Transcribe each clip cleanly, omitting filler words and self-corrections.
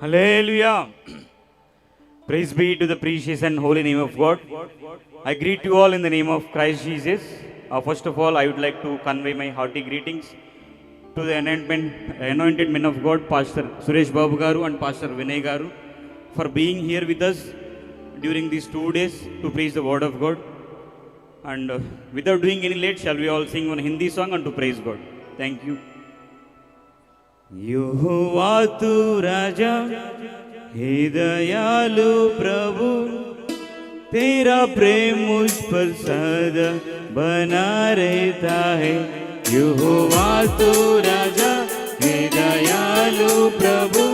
Hallelujah. Praise be to the precious and holy name of God. I greet you all in the name of Christ Jesus. First of all, I would like to convey my hearty greetings to the anointed men of God, Pastor Suresh Babu Garu and Pastor Vinay Garu, for being here with us during these 2 days to preach the word of God. And without doing any late, shall we all sing one Hindi song and to praise God. Thank you. यहोवा तू राजा हे दयालु प्रभु, तेरा प्रेम मुझ पर सदा बना रहता है। यहोवा तू राजा हे दयालु प्रभु,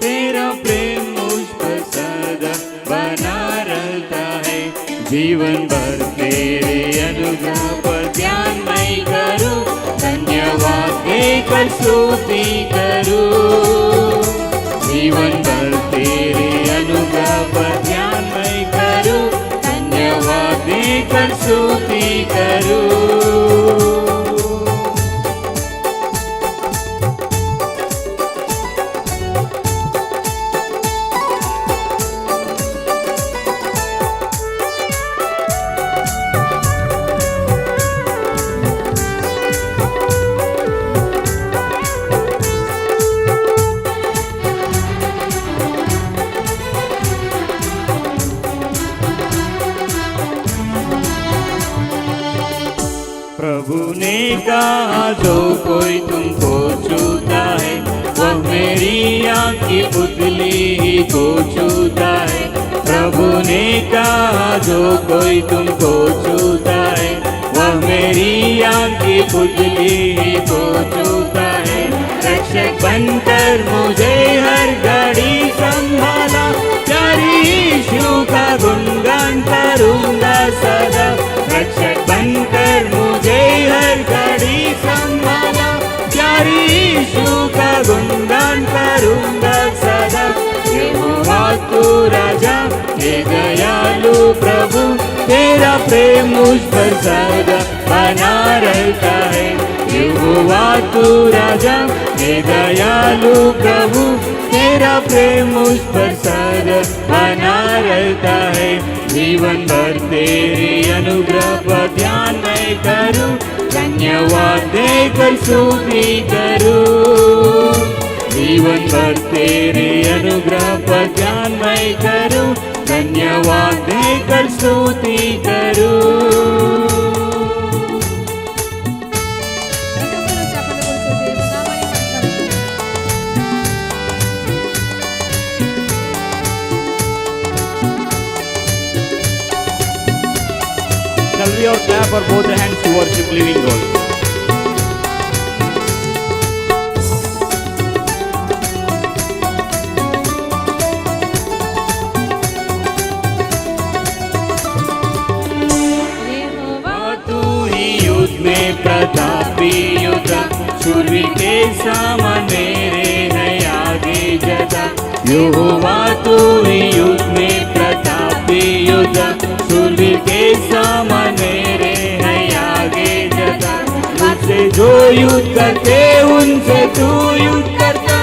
तेरा प्रेम मुझ पर सदा बना रहता है। जीवन भर तेरे अनुग्रह पर ध्यान मैं करूं, धन्यवाद देकर स्तुति करूं। जीवन भर तेरे अनुग्रह पर ध्यान मैं करूं, धन्यवाद देकर स्तुति करूं। प्रभु ने कहा जो कोई तुमको छूता है, वह मेरी आँख की पुतली ही को छूता है। प्रभु ने कहा जो कोई तुमको छूता है, वह मेरी आँख की पुतली ही को छूता है। रक्षक बनकर मुझे हर घड़ी संभाला, प्यारी यीशु का गुणगान करूँगा सदा। रक्षक बनकर मुझे हर घड़ी संभाला, प्यारी यीशु का गुणगान करूँगा सदा। यहोवा तू राजा हे दयालु प्रभु, तेरा प्रेम मुझ पर सदा बना रहता है। यहोवा तू राजा हे दयालु प्रभु, तेरा प्रेम मुझ पर सदा बना रहता है। जीवन भर तेरे अनुग्रह पर ध्यान मैं करूं, धन्यवाद देकर स्तुति करूं। जीवन भर तेरे अनुग्रह पर ध्यान मैं करूं, धन्यवाद देकर स्तुति करूं। Shall we all clap our both hands to worship living God? यहोवा तू ही युद्ध में प्रतापी योद्धा, शूरवीर के समान मेरे है आगे जता। यहोवा तू ही युद्ध में प्रतापी योद्धा, शूरवीर के समान मेरे है आगे जता। मुझसे जो युद्ध करते उनसे तू युद्ध करता,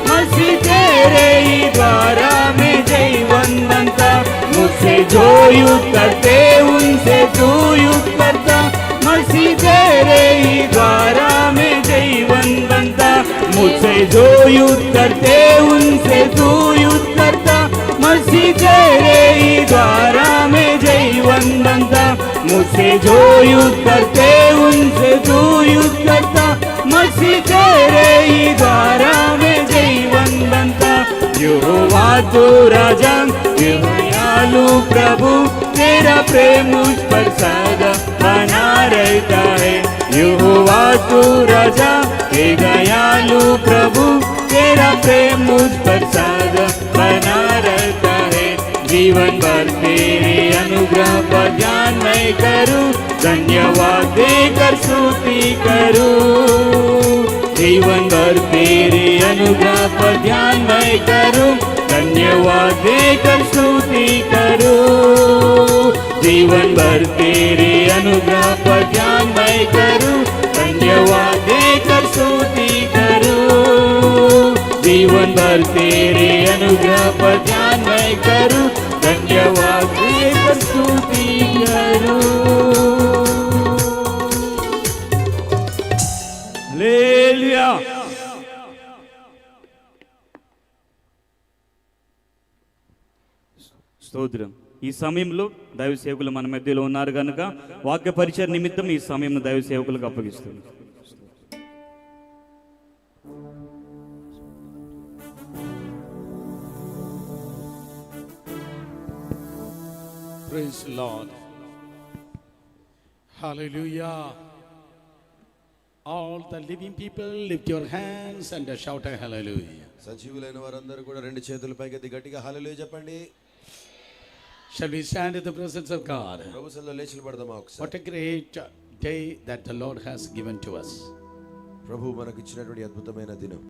मसीह तेरे ही द्वारा में जयवंत बनता। मुझसे जो युद्ध करते उनसे तू युद्ध करता, मसीह तेरे ही द्वारा में जयवंत बनता। मुझसे जो युद्ध करते उनसे तू युद्ध करता, मसीह तेरे ही द्वारा में जयवंत बनता। मुझसे जो युद्ध करते उनसे तू युद्ध करता, मसीह तेरे ही द्वारा में जयवंत बनता। यहोवा तू राजा हे दयालु प्रभु, तेरा प्रेम मुझ पर सदा बना रहता है। यहोवा तू राजा हे दयालु प्रभु, तेरा प्रेम मुझ पर सदा बना रहता है। जीवन भर तेरे अनुग्रह पर ध्यान मैं करूं, धन्यवाद देकर स्तुति करूं। जीवन भर तेरे अनुग्रह पर ध्यान मैं करूं, धन्यवाद देकर स्तुति करूं। जीवन भर तेरे अनुग्रह पर ध्यान मैं करूं, धन्यवाद देकर स्तुति करूं। जीवन जीवन भर तेरे अनुग्रह पर ध्यान मैं करूं, धन्यवाद देकर स्तुति करूं। हालेलुया। స్తోత్రం। ఈ సమయంలో దైవ సేవకులు మన మధ్యలో ఉన్నారు కనుక వాక్య పరిచయ నిమిత్తం ఈ సమయంలో దైవ సేవకులకు అప్పగిస్తున్నాం. Praise the Lord. Hallelujah. All the living people lift your hands and shout a hallelujah. సజీవులైన వారందరూ కూడా రెండు చేతుల పైకెత్తి గట్టిగా హల్లెలూయా చెప్పండి. Shall we stand in the presence of God? ప్రభు సన్నిధిలో లేచి నిలబడదామా ఒకసారి. What a great day that the Lord has given to us. ప్రభు మనకు ఇచ్చినటువంటి అద్భుతమైన దినం.